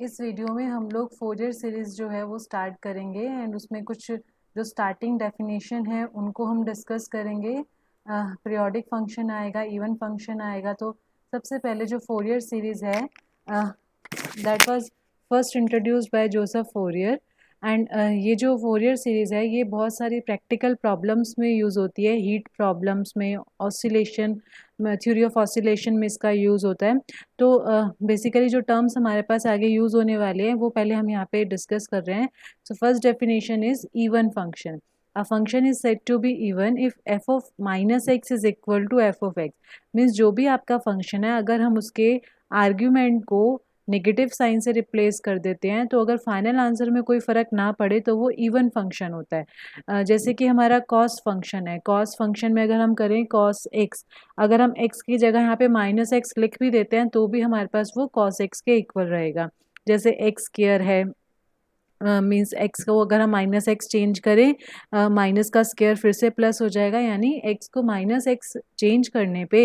इस वीडियो में हम लोग फोरियर सीरीज़ जो है वो स्टार्ट करेंगे एंड उसमें कुछ जो स्टार्टिंग डेफिनेशन है उनको हम डिस्कस करेंगे। पीरियोडिक फंक्शन आएगा, इवन फंक्शन आएगा। तो सबसे पहले जो फोरियर सीरीज़ है that was first introduced by Joseph Fourier and ये जो फोरियर सीरीज़ है ये बहुत सारी प्रैक्टिकल प्रॉब्लम्स में यूज़ होती है, हीट प्रॉब्लम्स में, ऑसिलेशन, थ्योरी ऑफ ऑसिलेशन में इसका यूज़ होता है। तो बेसिकली जो टर्म्स हमारे पास आगे यूज़ होने वाले हैं वो पहले हम यहाँ पे डिस्कस कर रहे हैं। So first definition is even function. A function is said to be even if f of minus x is equal to f of x। Means जो भी आपका फंक्शन है अगर हम उसके आर्ग्यूमेंट को नेगेटिव साइन से रिप्लेस कर देते हैं तो अगर फाइनल आंसर में कोई फ़र्क ना पड़े तो वो इवन फंक्शन होता है। जैसे कि हमारा कॉस फंक्शन है, कॉस फंक्शन में अगर हम करें कॉस एक्स, अगर हम x की जगह यहाँ पे माइनस एक्स लिख भी देते हैं तो भी हमारे पास वो कॉस एक्स के इक्वल रहेगा। जैसे एक्स स्क्वायर है, मीन्स एक्स को अगर हम माइनस एक्स चेंज करें, माइनस का स्क्वायर फिर से प्लस हो जाएगा, यानी एक्स को माइनस एक्स चेंज करने पे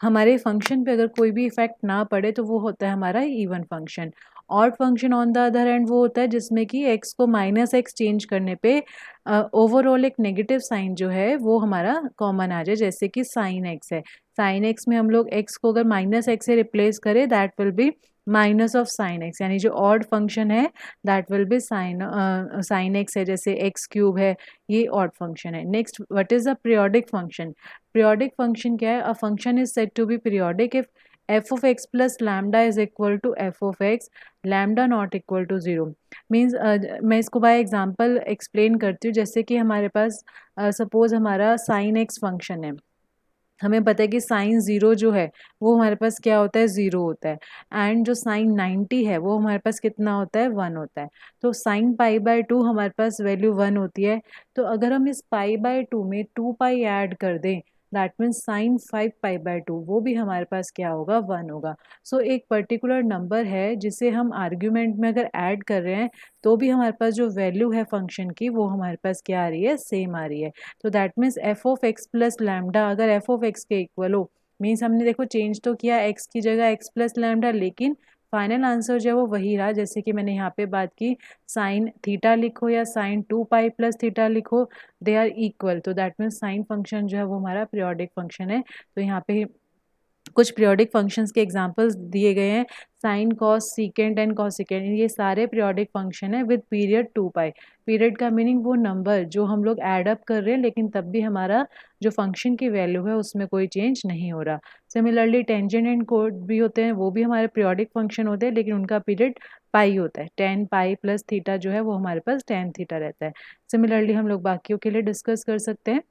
हमारे फंक्शन पे अगर कोई भी इफेक्ट ना पड़े तो वो होता है हमारा even function. Odd function on the other hand वो होता है जिसमें कि एक्स को माइनस एक्स चेंज करने पे ओवरऑल एक नेगेटिव साइन जो है वो हमारा कॉमन आ जाए, जैसे कि साइन एक्स है। साइन एक्स में हम लोग एक्स को अगर माइनस एक्स से रिप्लेस करें that will be minus of sine x, यानी जो ऑड फंक्शन है that will be sine x है, जैसे एक्स क्यूब है, ये ऑड फंक्शन है। Next, what is a periodic function? Periodic function क्या है? A function is said to be periodic if f of x plus lambda is equal to f of x, lambda not equal to 0। Means मैं इसको by example explain करती हूँ। जैसे कि हमारे पास suppose हमारा साइन एक्स फंक्शन है, हमें पता है कि साइन ज़ीरो जो है वो हमारे पास क्या होता है, ज़ीरो होता है। एंड जो साइन 90 है वो हमारे पास कितना होता है, वन होता है। तो साइन पाई बाय टू हमारे पास वैल्यू वन होती है। तो अगर हम इस पाई बाय टू में टू पाई ऐड कर दें that means sign five pi by two, वो भी हमारे पास क्या होगा, वन होगा। सो एक पर्टिकुलर नंबर है जिसे हम आर्ग्यूमेंट में अगर ऐड कर रहे हैं तो भी हमारे पास जो वैल्यू है फंक्शन की वो हमारे पास क्या आ रही है, सेम आ रही है। तो that means F of x plus lambda अगर एफ ऑफ एक्स के इक्वल हो, मीन्स हमने देखो चेंज तो किया एक्स की जगह एक्स प्लस लैम्डा, लेकिन फाइनल आंसर जो है वो वही रहा। जैसे कि मैंने यहाँ पे बात की, साइन थीटा लिखो या sign to pi plus theta लिखो, दे आर इक्वल। तो दैट मीन्स साइन फंक्शन जो है वो हमारा पीरियोडिक फंक्शन है। तो यहाँ पे कुछ पीरियोडिक फंक्शंस के एग्जांपल्स दिए गए हैं, sine cos secant and cosecant, ये सारे पीरियोडिक फंक्शन है with period two pi. Period का मीनिंग वो नंबर जो हम लोग ऐड अप कर रहे हैं लेकिन तब भी हमारा जो फंक्शन की वैल्यू है उसमें कोई चेंज नहीं हो रहा। सिमिलरली टेंजेंट एंड कोड भी होते हैं, वो भी हमारे पीरियोडिक फंक्शन होते हैं लेकिन उनका पीरियड पाई होता है। टेन पाई प्लस थीटा जो है वो हमारे पास टेन थीटा रहता है। सिमिलरली हम लोग बाकियों के लिए डिस्कस कर सकते हैं।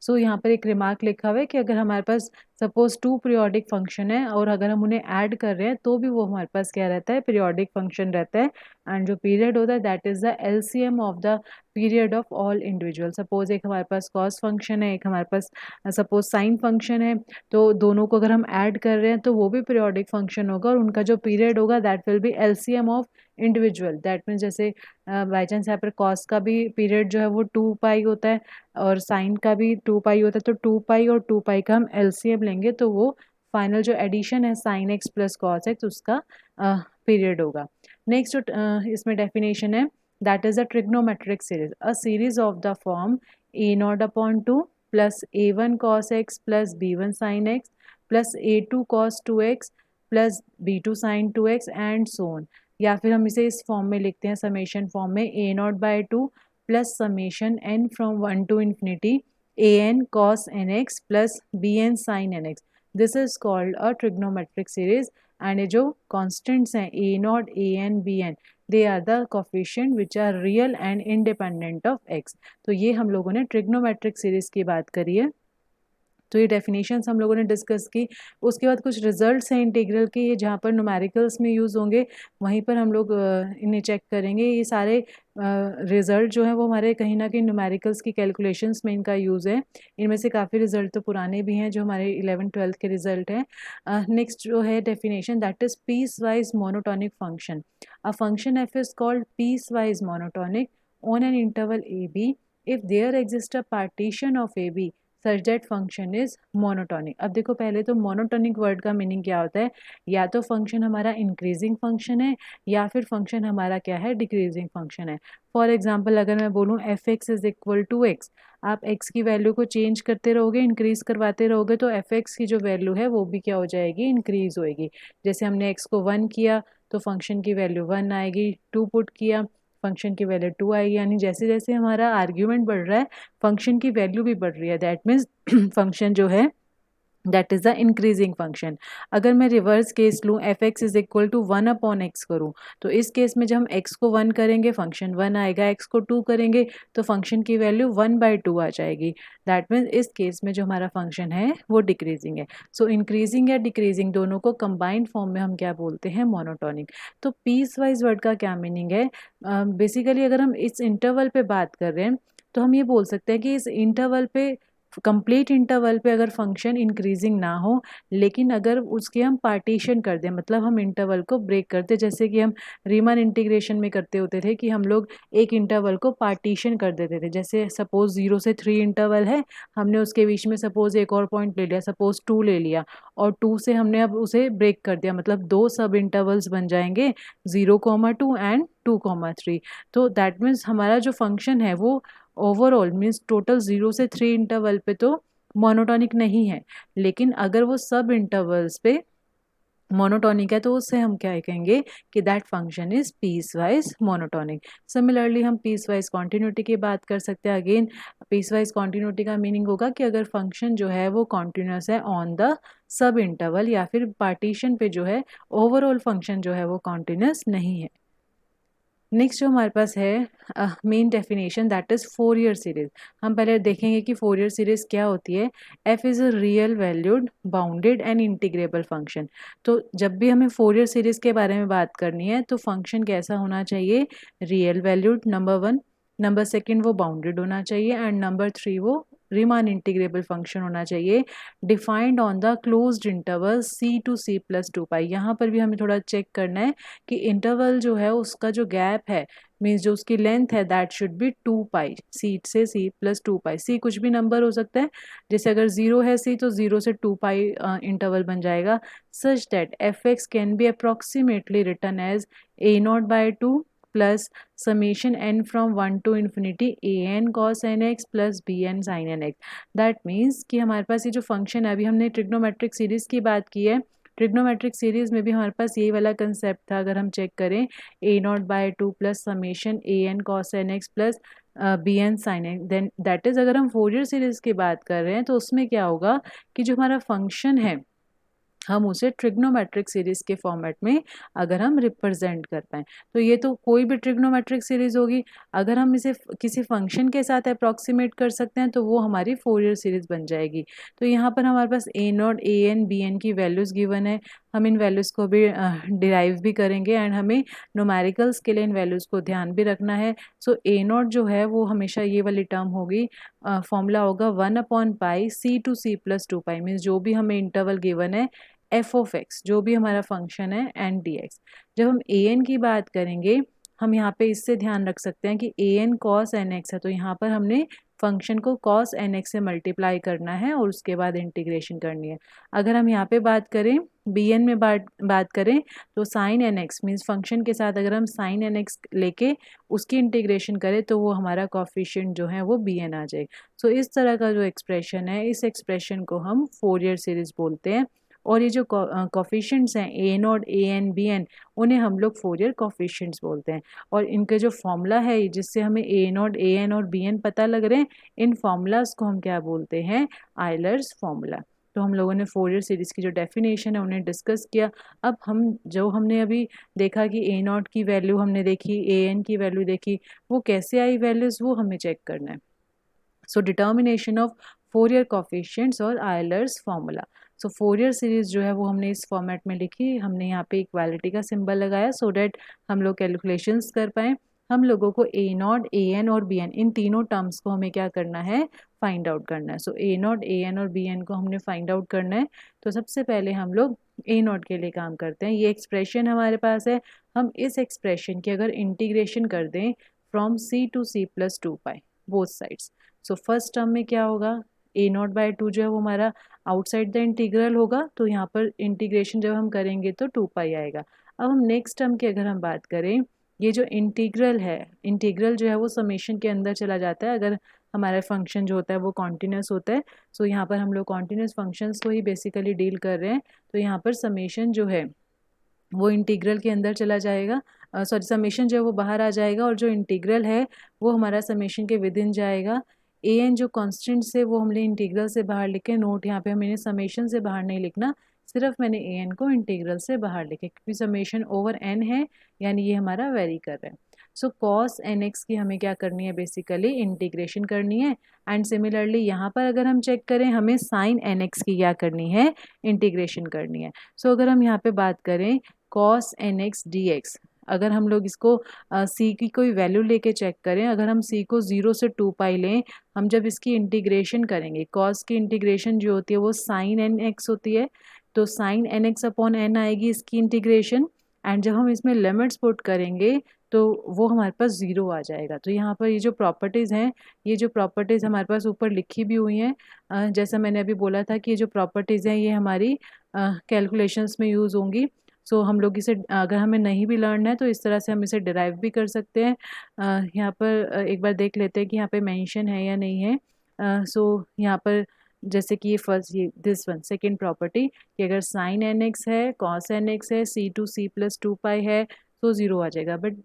सो यहाँ पर एक रिमार्क लिखा हुआ है कि अगर हमारे पास सपोज टू पीरियोडिक फंक्शन है और अगर हम उन्हें ऐड कर रहे हैं तो भी वो हमारे पास क्या रहता है, पीरियोडिक फंक्शन रहता है। एंड जो पीरियड होता है that is the LCM of the period of all individual. Suppose एक हमारे पास कॉस फंक्शन है, एक हमारे पास सपोज साइन फंक्शन है, तो दोनों को अगर हम ऐड कर रहे हैं तो वो भी पीरियोडिक फंक्शन होगा और उनका जो पीरियड होगा that will B LCM of individual. That means जैसे बाई चांस यहाँ पर कॉस का भी पीरियड जो है वो टू पाई होता है और साइन का भी टू पाई होता है, तो टू पाई और टू पाई का हम एलसीएम लेंगे तो वो फाइनल जो एडिशन है sine x plus cos x उसका पीरियड होगा। नेक्स्ट जो इसमें डेफिनेशन है that is a trigonometric series, a series of the form A naught upon two plus A one cos x plus B one sine x plus A two cos two x plus B two sine two x and so on. या फिर हम इसे इस form में लिखते हैं summation form में, a not by two plus summation n from one to infinity a n cos nx plus b n sine nx। This is called a trigonometric series and ये जो कॉन्स्टेंट्स हैं a not a n b n, they are the coefficient which are real and independent of x। तो ये हम लोगों ने trigonometric series की बात करी है। तो ये डेफिनेशंस हम लोगों ने डिस्कस की। उसके बाद कुछ रिजल्ट्स हैं इंटीग्रल के, ये जहाँ पर न्यूमेरिकल्स में यूज़ होंगे वहीं पर हम लोग इन्हें चेक करेंगे। ये सारे रिजल्ट जो है वो हमारे कहीं ना कहीं न्यूमेरिकल्स की कैलकुलेशंस में इनका यूज़ है। इनमें से काफ़ी रिजल्ट तो पुराने भी हैं जो हमारे 11th-12th के रिजल्ट हैं। नेक्स्ट जो है definition that is piecewise monotonic function. A function F is called piecewise monotonic on an interval A B if there exists a partition of AB such that function is monotonic. अब देखो पहले तो monotonic word का meaning क्या होता है, या तो फंक्शन हमारा इंक्रीजिंग फंक्शन है या फिर फंक्शन हमारा क्या है, डिक्रीजिंग फंक्शन है। फॉर एग्जाम्पल अगर मैं बोलूँ F x is equal to x, आप x की वैल्यू को चेंज करते रहोगे, इंक्रीज करवाते रहोगे, तो एफ एक्स की जो वैल्यू है वो भी क्या हो जाएगी, इंक्रीज होएगी। जैसे हमने x को 1 किया तो फंक्शन की वैल्यू 1 आएगी, 2 पुट किया फंक्शन की वैल्यू 2 आएगी, यानी जैसे जैसे हमारा आर्ग्यूमेंट बढ़ रहा है फंक्शन की वैल्यू भी बढ़ रही है। दैट मीन्स फंक्शन जो है that is the increasing function. अगर मैं रिवर्स केस लूँ F x is equal to 1/x करूँ, तो इस केस में जब हम x को 1 करेंगे फंक्शन 1 आएगा, x को 2 करेंगे तो फंक्शन की वैल्यू 1/2 आ जाएगी। दैट मीन्स इस केस में जो हमारा फंक्शन है वो डिक्रीजिंग है। सो इंक्रीजिंग या डिक्रीजिंग दोनों को कंबाइंड फॉर्म में हम क्या बोलते हैं, मोनोटोनिक। तो पीस वाइज वर्ड का क्या मीनिंग है, बेसिकली अगर हम इस इंटरवल पे बात कर रहे हैं तो हम ये बोल सकते हैं कि इस इंटरवल पे, कंप्लीट इंटरवल पे अगर फंक्शन इंक्रीजिंग ना हो, लेकिन अगर उसके हम पार्टीशन कर दें, मतलब हम इंटरवल को ब्रेक कर दें, जैसे कि हम रीमान इंटीग्रेशन में करते होते थे कि हम लोग एक इंटरवल को पार्टीशन कर देते थे। जैसे सपोज 0 से 3 इंटरवल है, हमने उसके बीच में सपोज एक और पॉइंट ले लिया, सपोज 2 ले लिया, और 2 से हमने अब उसे ब्रेक कर दिया, मतलब 2 सब इंटरवल्स बन जाएंगे 0,2 एंड 2,3। तो दैट मीन्स हमारा जो फंक्शन है वो ओवरऑल मीन्स टोटल 0 से 3 इंटरवल पे तो मोनोटोनिक नहीं है, लेकिन अगर वो सब इंटरवल्स पे मोनोटोनिक है तो उससे हम क्या कहेंगे कि that function is peace wise monotonic. Similarly हम पीस वाइज कॉन्टिन्यूटी की बात कर सकते हैं। अगेन पीस वाइज कॉन्टिन्यूटी का मीनिंग होगा कि अगर फंक्शन जो है वो कॉन्टिन्यूस है ऑन द सब इंटरवल, या फिर पार्टीशन पे जो है ओवरऑल फंक्शन जो है वो कॉन्टिन्यूस नहीं है। नेक्स्ट जो हमारे पास है main definition that is Fourier series. हम पहले देखेंगे कि फोरियर सीरीज क्या होती है। F is a real valued bounded and integrable function. तो जब भी हमें फोरियर सीरीज के बारे में बात करनी है तो फंक्शन कैसा होना चाहिए, रियल वैल्यूड नंबर 1, नंबर 2 वो बाउंडेड होना चाहिए, एंड नंबर 3 वो रीमान इंटीग्रेबल फंक्शन होना चाहिए, defined on the closed interval c to c+2π। यहाँ पर भी हमें थोड़ा चेक करना है कि इंटरवल जो है उसका जो गैप है, मीन्स जो उसकी लेंथ है दैट शुड बी 2π, c से c+2π। c कुछ भी नंबर हो सकता है, जैसे अगर 0 है c तो 0 से 2π इंटरवल बन जाएगा, such that F x can be approximately written as a0/2 plus summation n from 1 to infinity an cos nx plus bn sin nx। That means कि हमारे पास ये जो फंक्शन है, अभी हमने ट्रिग्नोमेट्रिक सीरीज की बात की है, ट्रिग्नोमेट्रिक सीरीज में भी हमारे पास यही वाला कंसेप्ट था। अगर हम चेक करें a0/2 plus summation an cos nx plus bn sin nx, then that is अगर हम फोरियर सीरीज की बात कर रहे हैं तो उसमें क्या होगा कि जो हमारा फंक्शन है हम उसे ट्रिग्नोमेट्रिक सीरीज के फॉर्मेट में अगर हम रिप्रेजेंट कर पाएँ, तो ये तो कोई भी ट्रिग्नोमेट्रिक सीरीज होगी। अगर हम इसे किसी फंक्शन के साथ अप्रॉक्सीमेट कर सकते हैं तो वो हमारी फोरियर सीरीज बन जाएगी। तो यहाँ पर हमारे पास a0, an, bn की वैल्यूज़ गिवन है, हम इन वैल्यूज़ को भी डिराइव भी करेंगे, एंड हमें न्यूमेरिकल्स के लिए इन वैल्यूज़ को ध्यान भी रखना है। सो a0 जो है वो हमेशा ये वाली टर्म होगी, फॉर्मूला होगा 1/π c टू c+2π, मीन्स जो भी हमें इंटरवल गिवन है एफ ऑफ एक्स, जो भी हमारा फंक्शन है एन डी एक्स। जब हम ए एन की बात करेंगे हम यहाँ पे इससे ध्यान रख सकते हैं कि A N cos n x है, तो यहाँ पर हमने फंक्शन को कॉस एन एक्स से मल्टीप्लाई करना है और उसके बाद इंटीग्रेशन करनी है। अगर हम यहाँ पे बात करें बी एन में बात करें तो sine n x means function के साथ अगर हम साइन एन एक्स लेके उसकी इंटीग्रेशन करें तो वो हमारा कॉफिशिएंट जो है वो बी एन आ जाए। सो इस तरह का जो एक्सप्रेशन है, इस एक्सप्रेशन को हम फोरियर सीरीज बोलते हैं। और ये जो कॉफिशिएंट्स हैं a0, an, bn, उन्हें हम लोग फोरियर कॉफिशिएंट्स बोलते हैं। और इनका जो फॉर्मूला है जिससे हमें a0, an और bn पता लग रहे हैं, इन फॉर्मूलाज को हम क्या बोलते हैं, आयलर्स फॉर्मूला। तो हम लोगों ने फोरियर सीरीज की जो डेफिनेशन है उन्हें डिस्कस किया। अब हमने अभी देखा कि a0 की वैल्यू हमने देखी, an की वैल्यू देखी, वो कैसे आई वैल्यूज़ वो हमें चेक करना है। सो डिटर्मिनेशन ऑफ फोरियर कॉफिशिएंट्स और आयलर्स फॉर्मूला। सो फोरियर सीरीज जो है वो हमने इस फॉर्मेट में लिखी, हमने यहाँ पे इक्वालिटी का सिंबल लगाया सो डैट हम लोग कैलकुलेशंस कर पाएँ। हम लोगों को a0, an और bn इन तीनों टर्म्स को हमें क्या करना है, फाइंड आउट करना है। सो a0, an और bn को हमने फाइंड आउट करना है। तो सबसे पहले हम लोग a0 के लिए काम करते हैं। ये एक्सप्रेशन हमारे पास है, हम इस एक्सप्रेशन की अगर इंटीग्रेशन कर दें from c to c+2π both sides, so first term में क्या होगा, a0/2 जो है वो हमारा आउटसाइड द इंटीग्रल होगा, तो यहाँ पर इंटीग्रेशन जब हम करेंगे तो 2 पाई आएगा। अब हम नेक्स्ट टर्म की अगर हम बात करें, ये जो इंटीग्रल है, इंटीग्रल जो है वो समेशन के अंदर चला जाता है अगर हमारा फंक्शन जो होता है वो कॉन्टिन्यूस होता है। सो यहाँ पर हम लोग कॉन्टिन्यूस फंक्शंस को ही बेसिकली डील कर रहे हैं, तो यहाँ पर समेशन जो है वो इंटीग्रल के अंदर चला जाएगा, सॉरी समेशन जो है वो बाहर आ जाएगा, और जो इंटीग्रल है वो हमारा समेशन के विद इन जाएगा। ए एन जो कॉन्स्टेंट से वो हमने इंटीग्रल से बाहर लिखे, नोट यहाँ पे मैंने समेशन से बाहर नहीं लिखना, सिर्फ मैंने ए एन को इंटीग्रल से बाहर लिखे क्योंकि समेशन ओवर एन है, यानी ये हमारा वेरी कर रहा है। सो कॉस एन एक्स की हमें क्या करनी है, बेसिकली इंटीग्रेशन करनी है। एंड सिमिलरली यहाँ पर अगर हम चेक करें, हमें साइन एन एक्स की क्या करनी है, इंटीग्रेशन करनी है। सो अगर हम यहाँ पे बात करें cos n x d x, अगर हम लोग इसको c की कोई वैल्यू लेके चेक करें, अगर हम c को 0 से 2 पाई लें, हम जब इसकी इंटीग्रेशन करेंगे, कॉस की इंटीग्रेशन जो होती है वो साइन एन एक्स होती है, तो sine n x upon n आएगी इसकी इंटीग्रेशन। एंड जब हम इसमें लिमिट्स पुट करेंगे तो वो हमारे पास 0 आ जाएगा। तो यहाँ पर ये जो प्रॉपर्टीज़ हैं, ये जो प्रॉपर्टीज़ हमारे पास ऊपर लिखी भी हुई हैं, जैसा मैंने अभी बोला था कि ये जो प्रॉपर्टीज़ हैं ये हमारी कैलकुलेशंस में यूज़ होंगी। सो हम लोग इसे अगर हमें नहीं भी लर्न है तो इस तरह से हम इसे डिराइव भी कर सकते हैं। यहाँ पर एक बार देख लेते हैं कि यहाँ पे मेंशन है या नहीं है। सो यहाँ पर जैसे कि ये फर्स्ट, ये दिस वन सेकेंड प्रॉपर्टी कि अगर साइन एन एक्स है, कॉस एन एक्स है, सी टू सी प्लस 2 पाई है, तो 0 आ जाएगा। बट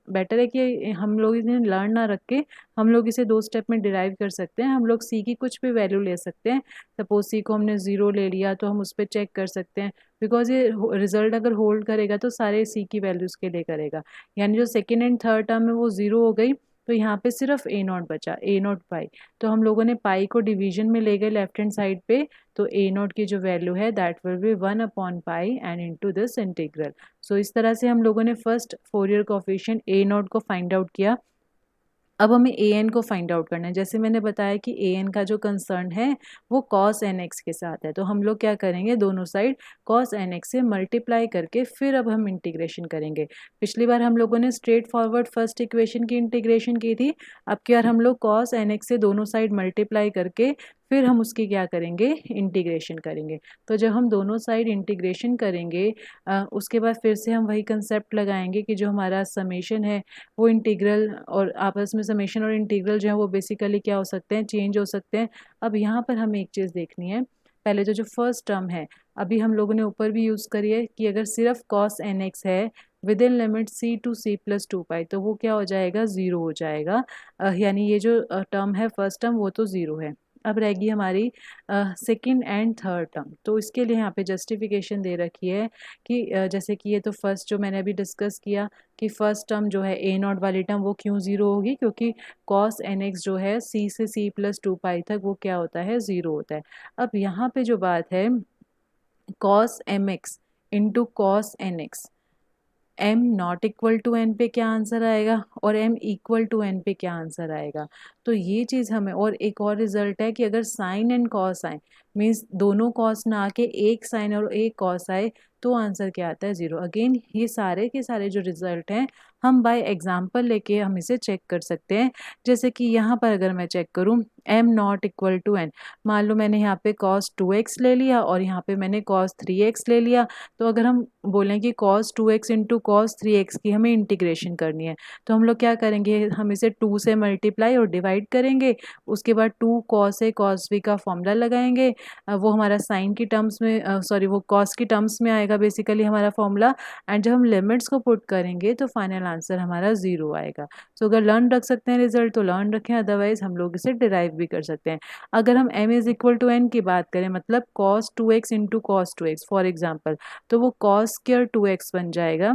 बेटर है कि हम लोग इन्हें लर्न ना रख के हम लोग इसे 2 स्टेप में डिराइव कर सकते हैं। हम लोग सी की कुछ भी वैल्यू ले सकते हैं। सपोज सी को हमने 0 ले लिया तो हम उस पर चेक कर सकते हैं, बिकॉज ये रिजल्ट अगर होल्ड करेगा तो सारे सी की वैल्यूज़ के लिए करेगा। यानी जो सेकेंड एंड थर्ड टर्म है वो 0 हो गई, तो यहाँ पे सिर्फ ए नॉट बचा, ए नॉट पाई। तो हम लोगों ने पाई को डिवीजन में ले गए लेफ्ट हैंड साइड पे, तो ए नॉट की जो वैल्यू है दैट विल बी 1/पाई and into this integral. So इस तरह से हम लोगों ने first Fourier coefficient a not को फाइंड आउट किया। अब हमें ए एन को फाइंड आउट करना है। जैसे मैंने बताया कि ए एन का जो कंसर्न है वो कॉस एन एक्स के साथ है, तो हम लोग क्या करेंगे, दोनों साइड कॉस एन एक्स से मल्टीप्लाई करके फिर अब हम इंटीग्रेशन करेंगे। पिछली बार हम लोगों ने स्ट्रेट फॉरवर्ड फर्स्ट इक्वेशन की इंटीग्रेशन की थी, अब की बार हम लोग कॉस एन एक्स से दोनों साइड मल्टीप्लाई करके फिर हम उसकी क्या करेंगे, इंटीग्रेशन करेंगे। तो जब हम दोनों साइड इंटीग्रेशन करेंगे उसके बाद फिर से हम वही कंसेप्ट लगाएंगे कि जो हमारा समेशन है वो इंटीग्रल और आपस में समेशन और इंटीग्रल जो है वो बेसिकली क्या हो सकते हैं, चेंज हो सकते हैं। अब यहाँ पर हमें एक चीज़ देखनी है, पहले तो जो फर्स्ट टर्म है अभी हम लोगों ने ऊपर भी यूज़ करी है कि अगर सिर्फ कॉस एन एक्स है within limit c to c plus 2 pi, तो वो क्या हो जाएगा, 0 हो जाएगा। यानी ये जो टर्म है फर्स्ट टर्म वो तो 0 है। अब रहेगी हमारी सेकंड एंड थर्ड टर्म, तो इसके लिए यहाँ पे जस्टिफिकेशन दे रखी है कि जैसे कि ये तो फर्स्ट जो मैंने अभी डिस्कस किया कि फर्स्ट टर्म जो है ए नॉट वाली टर्म वो क्यों 0 होगी, क्योंकि कॉस एन एक्स जो है सी से सी प्लस 2 पाई तक वो क्या होता है, 0 होता है। अब यहाँ पे जो बात है cos m x into cos n x, m not equal to n पे क्या आंसर आएगा और एम इक्वल टू एन पे क्या आंसर आएगा। तो ये चीज़ हमें, और एक और रिजल्ट है कि अगर साइन एंड कॉस आए, मीन्स दोनों कॉस ना आके एक साइन और एक कॉस आए, तो आंसर क्या आता है, 0। अगेन ये सारे के सारे जो रिजल्ट हैं हम बाय एग्जांपल लेके हम इसे चेक कर सकते हैं। जैसे कि यहाँ पर अगर मैं चेक करूँ m not equal to n, मान लो मैंने यहाँ पे cos 2x ले लिया और यहाँ पे मैंने cos 3x ले लिया, तो अगर हम बोलें कि cos 2x into cos 3x की हमें इंटीग्रेशन करनी है, तो हम लोग क्या करेंगे, हम इसे 2 से मल्टीप्लाई और डिवाइड करेंगे, उसके बाद 2 cos a cos b का फॉर्मूला लगाएंगे, वो हमारा साइन की टर्म्स में सॉरी वो cos की टर्म्स में आएगा बेसिकली हमारा फॉर्मूला। एंड जब हम लिमिट्स को पुट करेंगे तो फाइनल आंसर हमारा 0 आएगा। सो अगर लर्न रख सकते हैं रिजल्ट तो लर्न रखें, अदरवाइज हम लोग इसे डिराइव भी कर सकते हैं। अगर हम m is equal to n की बात करें, मतलब cos 2x into cos 2x for example, तो वो cos स्क्वायर 2x बन जाएगा।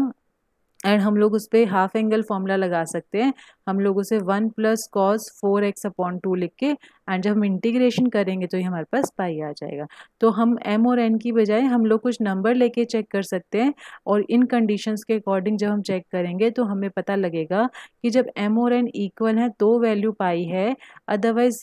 एंड हम लोग उस पर हाफ एंगल फॉर्मूला लगा सकते हैं, हम लोग उसे 1 प्लस cos 4x अपॉन 2 लिख के, एंड जब हम इंटीग्रेशन करेंगे तो ये हमारे पास पाई आ जाएगा। तो हम m और n की बजाय हम लोग कुछ नंबर लेके चेक कर सकते हैं, और इन कंडीशंस के अकॉर्डिंग जब हम चेक करेंगे तो हमें पता लगेगा कि जब m और n इक्वल है तो वैल्यू पाई है, अदरवाइज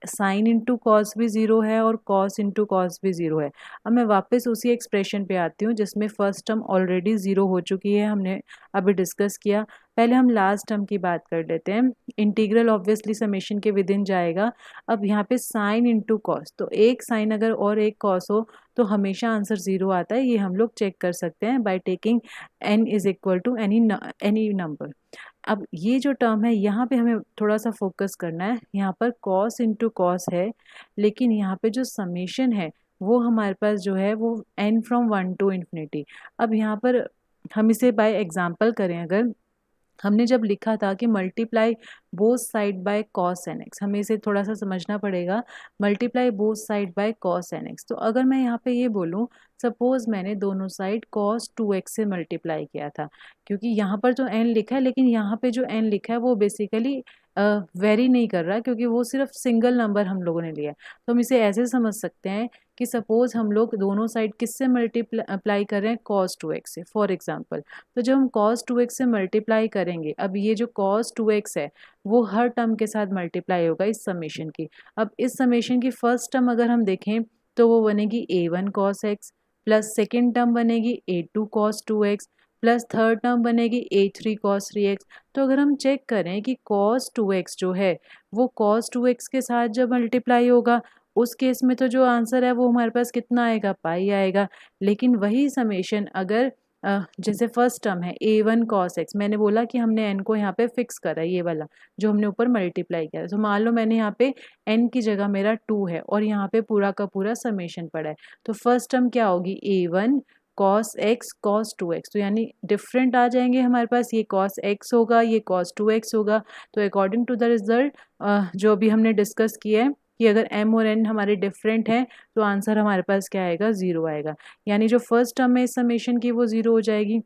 साइन इंटू कॉस भी 0 है और कॉस इंटू कॉस भी 0 है। अब मैं वापस उसी एक्सप्रेशन पे आती हूँ जिसमें फर्स्ट टर्म ऑलरेडी 0 हो चुकी है, हमने अभी डिस्कस किया। पहले हम लास्ट टर्म की बात कर लेते हैं। इंटीग्रल ऑब्वियसली समेशन के विद इन जाएगा। अब यहाँ पे साइन इंटू कॉस, तो एक साइन अगर और एक कॉस हो तो हमेशा आंसर 0 आता है। ये हम लोग चेक कर सकते हैं by taking n is equal to any number. अब ये जो टर्म है यहाँ पे हमें थोड़ा सा फोकस करना है। यहाँ पर कॉस इंटू कॉस है, लेकिन यहाँ पे जो समेशन है वो हमारे पास जो है वो n फ्रॉम 1 टू इन्फिनिटी। अब यहाँ पर हम इसे बाय एग्जांपल करें, अगर हमने जब लिखा था कि multiply both side by cos n x, हमें इसे थोड़ा सा समझना पड़ेगा। Multiply both side by cos n x, तो अगर मैं यहाँ पे ये बोलूँ, सपोज मैंने दोनों साइड कॉस 2x से मल्टीप्लाई किया था, क्योंकि यहाँ पर जो n लिखा है, लेकिन यहाँ पे जो n लिखा है वो बेसिकली वेरी नहीं कर रहा, क्योंकि वो सिर्फ सिंगल नंबर हम लोगों ने लिया है। तो हम इसे ऐसे समझ सकते हैं कि सपोज हम लोग दोनों साइड किससे मल्टीप्लाई कर रहे हैं, cos 2x से फॉर एग्जांपल। तो जब हम cos 2x से मल्टीप्लाई करेंगे, अब ये जो cos 2x है वो हर टर्म के साथ मल्टीप्लाई होगा इस समेशन की। अब इस समेशन की फर्स्ट टर्म अगर हम देखें तो वो बनेगी a1 cos x, plus second term बनेगी a2 cos 2x, plus third term बनेगी a3 cos 3x। तो अगर हम चेक करें कि cos 2x जो है वो cos 2x के साथ जब मल्टीप्लाई होगा, उस केस में तो जो आंसर है वो हमारे पास कितना आएगा, पाई आएगा। लेकिन वही समेशन अगर जैसे फर्स्ट टर्म है a1 cos x, मैंने बोला कि हमने n को यहाँ पे फिक्स करा है, ये वाला जो हमने ऊपर मल्टीप्लाई किया है। तो मान लो मैंने यहाँ पे n की जगह मेरा 2 है और यहाँ पे पूरा का पूरा समेशन पड़ा है, तो फर्स्ट टर्म क्या होगी, a1 cos x cos 2x, तो यानी डिफरेंट आ जाएंगे हमारे पास, ये cos x होगा, ये cos 2x होगा। तो अकॉर्डिंग टू द रिजल्ट जो अभी हमने डिस्कस किया है कि अगर m और n हमारे डिफरेंट हैं तो आंसर हमारे पास क्या आएगा, 0 आएगा। यानी जो फर्स्ट टर्म है इस समेशन की वो 0 हो जाएगी।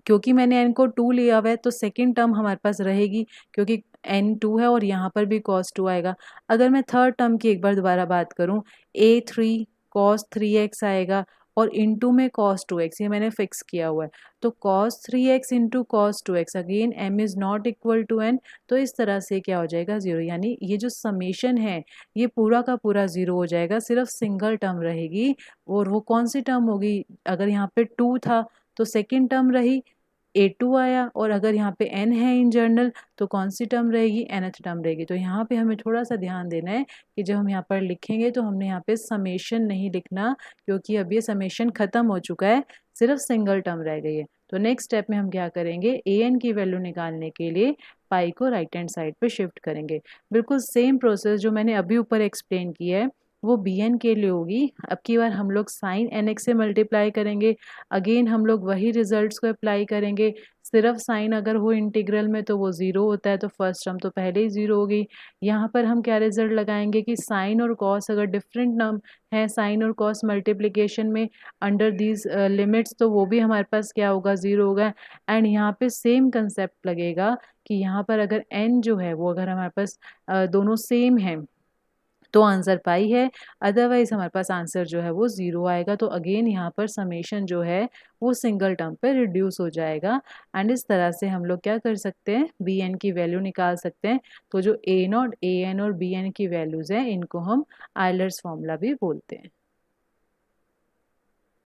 क्योंकि मैंने n को 2 लिया हुआ है तो सेकेंड टर्म हमारे पास रहेगी, क्योंकि n 2 है और यहाँ पर भी cos 2 आएगा। अगर मैं थर्ड टर्म की एक बार दोबारा बात करूँ, a3 cos 3x आएगा और इनटू में cos 2x, ये मैंने फिक्स किया हुआ है। तो cos 3x into cos 2x, again m is not equal to n, तो इस तरह से क्या हो जाएगा, 0। यानी ये जो समेशन है ये पूरा का पूरा 0 हो जाएगा, सिर्फ सिंगल टर्म रहेगी। और वो कौन सी टर्म होगी, अगर यहाँ पे 2 था तो सेकेंड टर्म रही a2 आया, और अगर यहाँ पे n है इन जनरल तो कौन सी टर्म रहेगी, nth टर्म रहेगी। तो यहाँ पे हमें थोड़ा सा ध्यान देना है कि जब हम यहाँ पर लिखेंगे तो हमने यहाँ पे समेशन नहीं लिखना, क्योंकि अब ये समेशन खत्म हो चुका है, सिर्फ सिंगल टर्म रह गई है। तो नेक्स्ट स्टेप में हम क्या करेंगे, an की वैल्यू निकालने के लिए पाई को राइट हैंड साइड पे शिफ्ट करेंगे। बिल्कुल सेम प्रोसेस जो मैंने अभी ऊपर एक्सप्लेन किया है वो bn के लिए होगी। अब की बार हम लोग साइन nx से मल्टीप्लाई करेंगे, अगेन हम लोग वही रिजल्ट्स को अप्लाई करेंगे। सिर्फ साइन अगर हो इंटीग्रल में तो वो 0 होता है, तो फर्स्ट टर्म तो पहले ही 0 होगी। यहाँ पर हम क्या रिजल्ट लगाएंगे कि साइन और कॉस अगर डिफरेंट नम है, साइन और कॉस मल्टीप्लिकेशन में अंडर दीज लिमिट्स, तो वो भी हमारे पास क्या होगा, 0 होगा। एंड यहाँ पे सेम कंसेप्ट लगेगा कि यहाँ पर अगर n जो है वो अगर हमारे पास दोनों सेम है तो आंसर पाई है, अदरवाइज हमारे पास आंसर जो है वो 0 आएगा। तो अगेन यहाँ पर समेशन जो है वो सिंगल टर्म पे रिड्यूस हो जाएगा। एंड इस तरह से हम लोग क्या कर सकते हैं, बी एन की वैल्यू निकाल सकते हैं। तो जो a0, an और bn की वैल्यूज़ हैं इनको हम आयलर्स फॉर्मूला भी बोलते हैं।